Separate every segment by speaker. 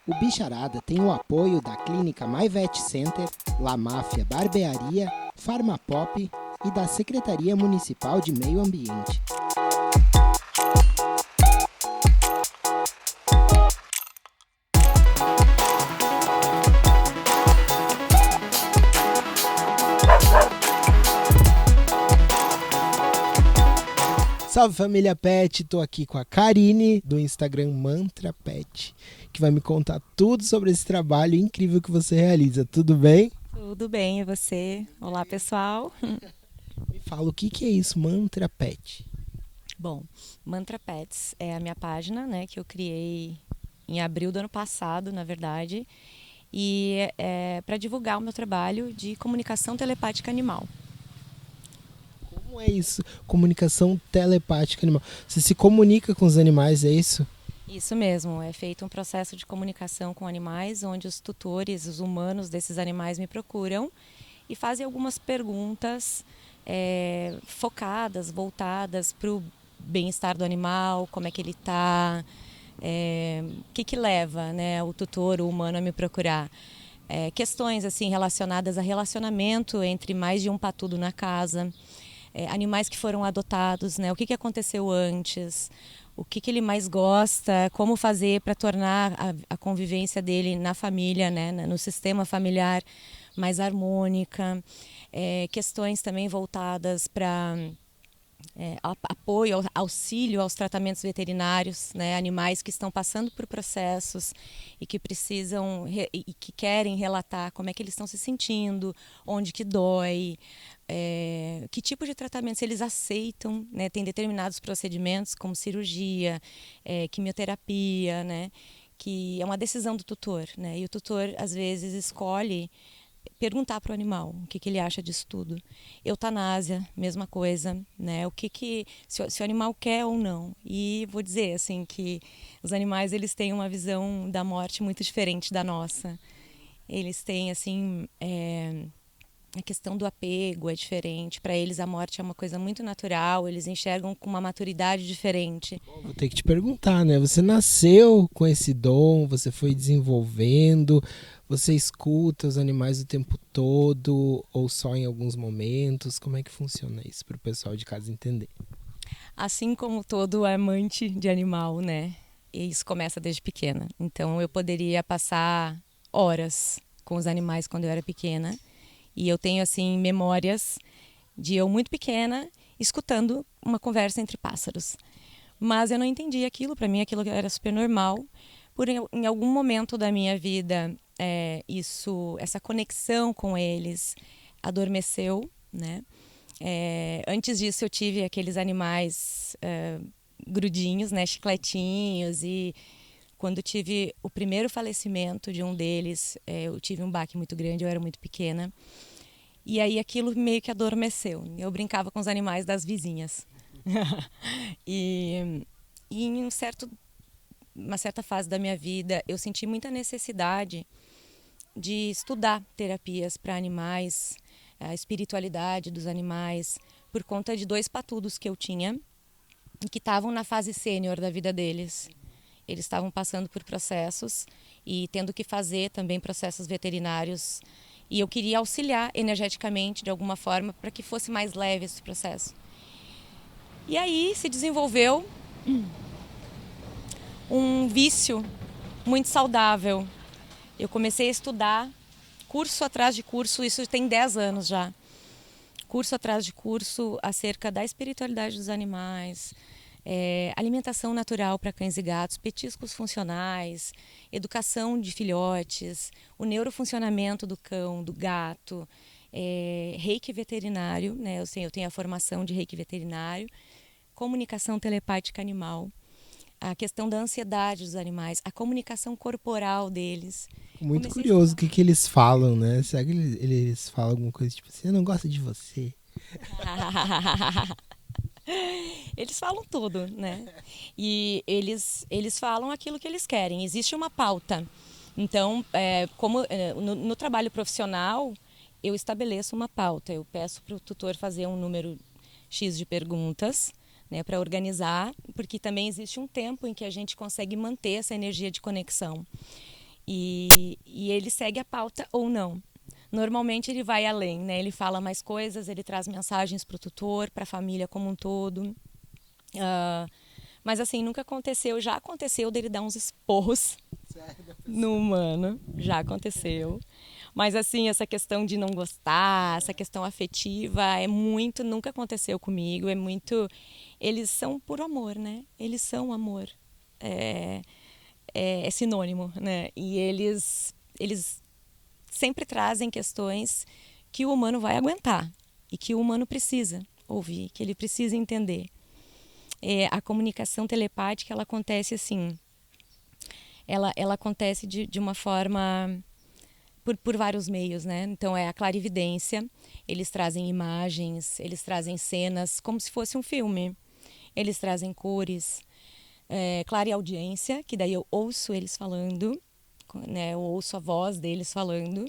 Speaker 1: O Bicharada tem o apoio da Clínica MyVet Center, La Máfia Barbearia, Farmapop e da Secretaria Municipal de Meio Ambiente. Salve família Pet, tô aqui com a Karine do Instagram Mantra Pet, que vai me contar tudo sobre esse trabalho incrível que você realiza. Tudo bem?
Speaker 2: Tudo bem, e você? Olá, pessoal.
Speaker 1: Me fala o que é isso, Mantra Pet?
Speaker 2: Bom, Mantra Pets é a minha página, né, que eu criei em abril do ano passado, na verdade, e é para divulgar o meu trabalho de comunicação telepática animal.
Speaker 1: Como é isso? Comunicação telepática animal. Você se comunica com os animais, é isso?
Speaker 2: Isso mesmo, é feito um processo de comunicação com animais, onde os tutores, os humanos desses animais me procuram e fazem algumas perguntas focadas, voltadas para o bem-estar do animal, como é que ele está, o que leva, né, o tutor, o humano a me procurar. Questões assim relacionadas a relacionamento entre mais de um patudo na casa, animais que foram adotados, né, o que aconteceu antes, o que ele mais gosta, como fazer para tornar a convivência dele na família, né, no sistema familiar mais harmônica. Questões também voltadas para apoio, auxílio aos tratamentos veterinários, né, animais que estão passando por processos e que precisam e que querem relatar como é que eles estão se sentindo, onde que dói, que tipo de tratamento se eles aceitam, né, tem determinados procedimentos como cirurgia, quimioterapia, né, que é uma decisão do tutor, né, e o tutor às vezes escolhe perguntar para o animal o que ele acha disso tudo. Eutanásia, mesma coisa, né? Se o animal quer ou não. E vou dizer assim que os animais eles têm uma visão da morte muito diferente da nossa. Eles têm assim a questão do apego é diferente. Para eles a morte é uma coisa muito natural. Eles enxergam com uma maturidade diferente.
Speaker 1: Vou ter que te perguntar, né? Você nasceu com esse dom, você foi desenvolvendo, você escuta os animais o tempo todo ou só em alguns momentos? Como é que funciona isso para o pessoal de casa entender?
Speaker 2: Assim como todo amante de animal, né? E isso começa desde pequena. Então eu poderia passar horas com os animais quando eu era pequena. E eu tenho assim memórias de eu muito pequena escutando uma conversa entre pássaros. Mas eu não entendi aquilo, para mim aquilo era super normal. Em algum momento da minha vida, essa conexão com eles adormeceu, né? Antes disso eu tive aqueles animais grudinhos, né, chicletinhos, e quando tive o primeiro falecimento de um deles, eu tive um baque muito grande, eu era muito pequena, e aí aquilo meio que adormeceu. Eu brincava com os animais das vizinhas. e, e em uma certa fase da minha vida, eu senti muita necessidade de estudar terapias para animais, a espiritualidade dos animais, por conta de dois patudos que eu tinha e que estavam na fase sênior da vida deles. Eles estavam passando por processos e tendo que fazer também processos veterinários. E eu queria auxiliar energeticamente de alguma forma para que fosse mais leve esse processo. E aí se desenvolveu um vício muito saudável. Eu comecei a estudar curso atrás de curso, isso tem 10 anos já. Curso atrás de curso acerca da espiritualidade dos animais, alimentação natural para cães e gatos, petiscos funcionais, educação de filhotes, o neurofuncionamento do cão, do gato, reiki veterinário, né? Eu tenho a formação de reiki veterinário, comunicação telepática animal, a questão da ansiedade dos animais, a comunicação corporal deles.
Speaker 1: Muito
Speaker 2: Comecei a
Speaker 1: curioso o
Speaker 2: estudar.
Speaker 1: que eles falam, né? Será que eles falam alguma coisa tipo assim, eu não gosto de você?
Speaker 2: Eles falam tudo, né? E eles falam aquilo que eles querem. Existe uma pauta. Então, no trabalho profissional, eu estabeleço uma pauta. Eu peço para o tutor fazer um número X de perguntas, né, para organizar, porque também existe um tempo em que a gente consegue manter essa energia de conexão. E ele segue a pauta ou não. Normalmente ele vai além, né? Ele fala mais coisas, ele traz mensagens para o tutor, para a família como um todo. Mas assim, nunca aconteceu, já aconteceu dele dar uns esporros no humano, já aconteceu. Mas assim, essa questão de não gostar, essa questão afetiva, nunca aconteceu comigo, eles são por amor, né? Eles são amor. É sinônimo, né? E eles sempre trazem questões que o humano vai aguentar e que o humano precisa ouvir, que ele precisa entender. A comunicação telepática, ela acontece assim, ela acontece de uma forma por vários meios, né? Então é a clarividência, eles trazem imagens, eles trazem cenas como se fosse um filme, eles trazem cores, clareaudiência, que daí eu ouço eles falando, né? Eu ouço a voz deles falando.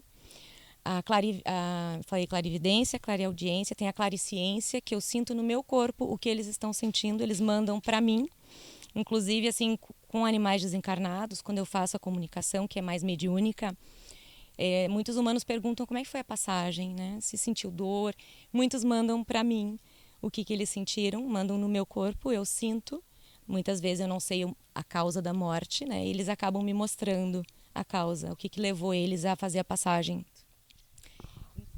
Speaker 2: Falei clarividência, clareaudiência, tem a clariciência, que eu sinto no meu corpo o que eles estão sentindo, eles mandam para mim. Inclusive, assim, com animais desencarnados, quando eu faço a comunicação, que é mais mediúnica, muitos humanos perguntam como é que foi a passagem, né? Se sentiu dor. Muitos mandam para mim o que eles sentiram, mandam no meu corpo, eu sinto. Muitas vezes eu não sei a causa da morte, né? E eles acabam me mostrando a causa, o que levou eles a fazer a passagem.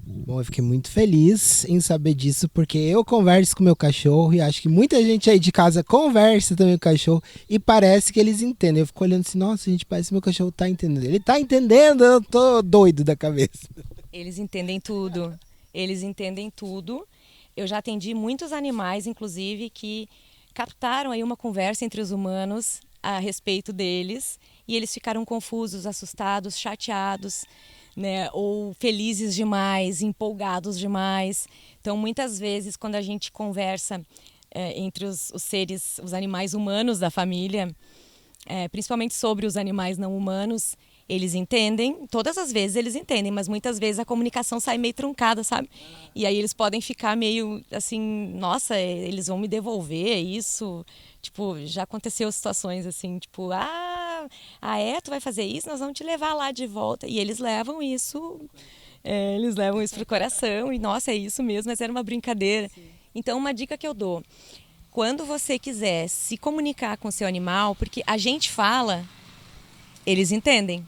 Speaker 1: Bom, eu fiquei muito feliz em saber disso, porque eu converso com meu cachorro e acho que muita gente aí de casa conversa também com o cachorro e parece que eles entendem. Eu fico olhando assim, nossa, gente, parece que meu cachorro tá entendendo. Ele tá entendendo, eu tô doido da cabeça.
Speaker 2: Eles entendem tudo. Eles entendem tudo. Eu já atendi muitos animais, inclusive, que captaram aí uma conversa entre os humanos a respeito deles e eles ficaram confusos, assustados, chateados, né? Ou felizes demais, empolgados demais. Então, muitas vezes, quando a gente conversa entre os seres, os animais humanos da família, principalmente sobre os animais não humanos, eles entendem, todas as vezes eles entendem, mas muitas vezes a comunicação sai meio truncada, sabe? E aí eles podem ficar meio assim, nossa, eles vão me devolver isso? Tipo, já aconteceu situações assim, tipo, tu vai fazer isso? Nós vamos te levar lá de volta. E eles levam isso pro coração e, nossa, é isso mesmo, mas era uma brincadeira. Sim. Então, uma dica que eu dou, quando você quiser se comunicar com o seu animal, porque a gente fala, eles entendem.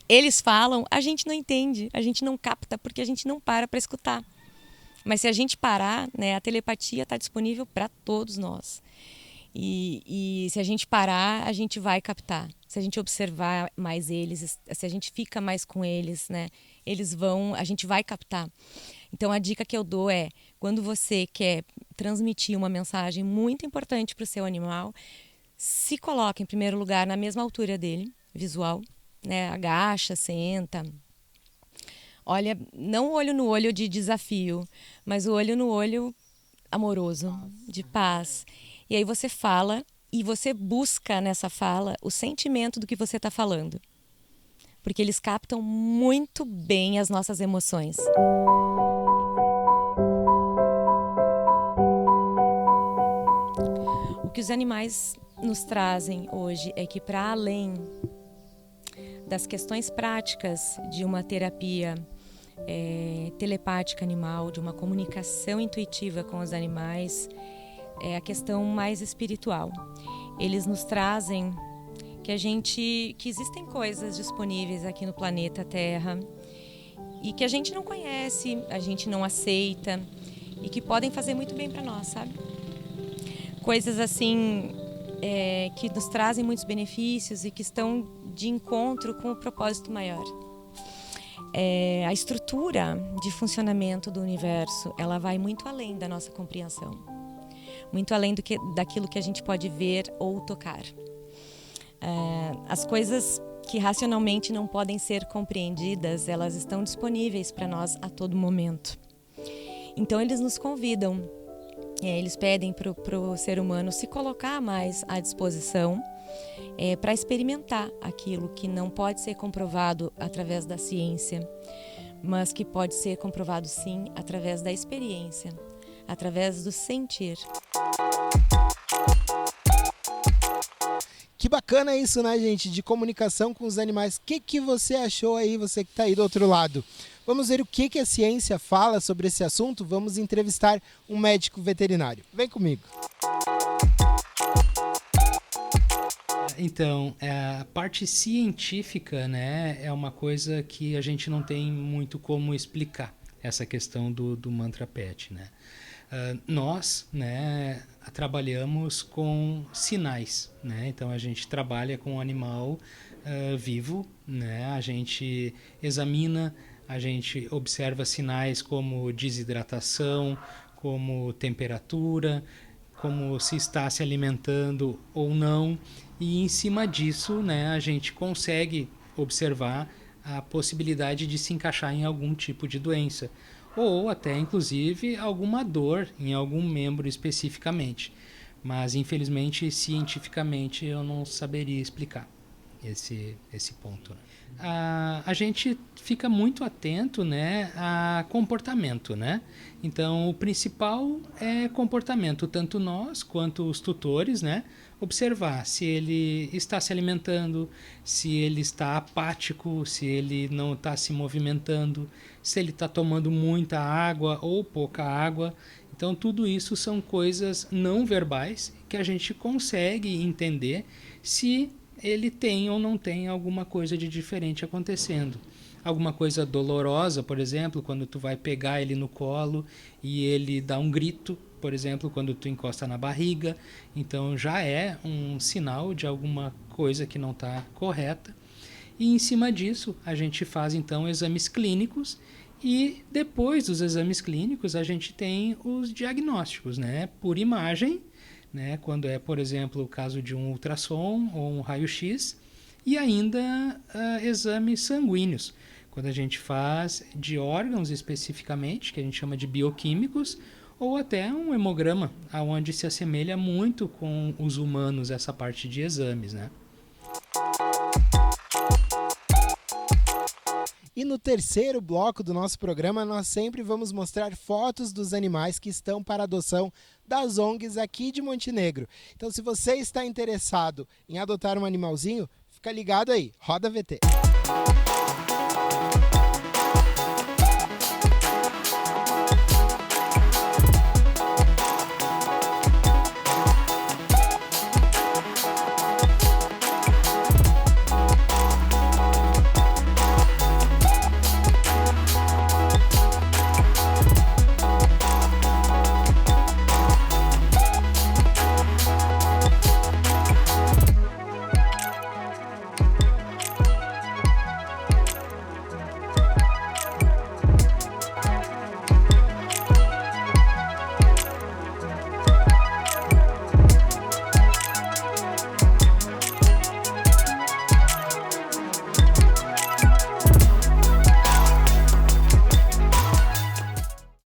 Speaker 2: Eles falam, a gente não entende, a gente não capta, porque a gente não para escutar. Mas se a gente parar, né, a telepatia está disponível para todos nós. E se a gente parar, a gente vai captar. Se a gente observar mais eles, se a gente fica mais com eles, né, a gente vai captar. Então a dica que eu dou é, quando você quer transmitir uma mensagem muito importante para o seu animal, se coloque em primeiro lugar na mesma altura dele, visual, né? Agacha, senta. Olha, não o olho no olho de desafio, mas o olho no olho amoroso, de paz. E aí você fala e você busca nessa fala o sentimento do que você está falando. Porque eles captam muito bem as nossas emoções. O que os animais nos trazem hoje é que, para além das questões práticas de uma terapia telepática animal, de uma comunicação intuitiva com os animais, é a questão mais espiritual. Eles nos trazem que existem coisas disponíveis aqui no planeta Terra e que a gente não conhece, a gente não aceita e que podem fazer muito bem para nós, sabe? Coisas assim que nos trazem muitos benefícios e que estão de encontro com o propósito maior. A estrutura de funcionamento do universo, ela vai muito além da nossa compreensão, muito além daquilo que a gente pode ver ou tocar. As coisas que racionalmente não podem ser compreendidas, elas estão disponíveis para nós a todo momento. Então eles nos convidam, eles pedem para o ser humano se colocar mais à disposição para experimentar aquilo que não pode ser comprovado através da ciência, mas que pode ser comprovado sim através da experiência, através do sentir.
Speaker 1: Que bacana isso, né, gente? De comunicação com os animais. O que você achou aí, você que está aí do outro lado? Vamos ver o que a ciência fala sobre esse assunto? Vamos entrevistar um médico veterinário. Vem comigo.
Speaker 3: Então, a parte científica, né, é uma coisa que a gente não tem muito como explicar, essa questão do mantra PET, né? Nós, né, trabalhamos com sinais, né? Então a gente trabalha com um animal vivo, né? A gente examina, a gente observa sinais como desidratação, como temperatura, como se está se alimentando ou não, e em cima disso, né, a gente consegue observar a possibilidade de se encaixar em algum tipo de doença, ou até inclusive alguma dor em algum membro especificamente. Mas infelizmente, cientificamente, eu não saberia explicar esse ponto. A gente fica muito atento, né, a comportamento, né? Então, o principal é comportamento, tanto nós quanto os tutores, né? Observar se ele está se alimentando, se ele está apático, se ele não está se movimentando, se ele está tomando muita água ou pouca água. Então, tudo isso são coisas não verbais que a gente consegue entender se ele tem ou não tem alguma coisa de diferente acontecendo. Alguma coisa dolorosa, por exemplo, quando tu vai pegar ele no colo e ele dá um grito, por exemplo, quando tu encosta na barriga. Então já é um sinal de alguma coisa que não está correta. E em cima disso, a gente faz então exames clínicos e depois dos exames clínicos a gente tem os diagnósticos, né? Por imagem, né? Quando é, por exemplo, o caso de um ultrassom ou um raio-x, e ainda exames sanguíneos, quando a gente faz de órgãos especificamente, que a gente chama de bioquímicos, ou até um hemograma, onde se assemelha muito com os humanos essa parte de exames, né?
Speaker 1: E no terceiro bloco do nosso programa, nós sempre vamos mostrar fotos dos animais que estão para adoção das ONGs aqui de Montenegro. Então, se você está interessado em adotar um animalzinho, fica ligado aí, roda VT.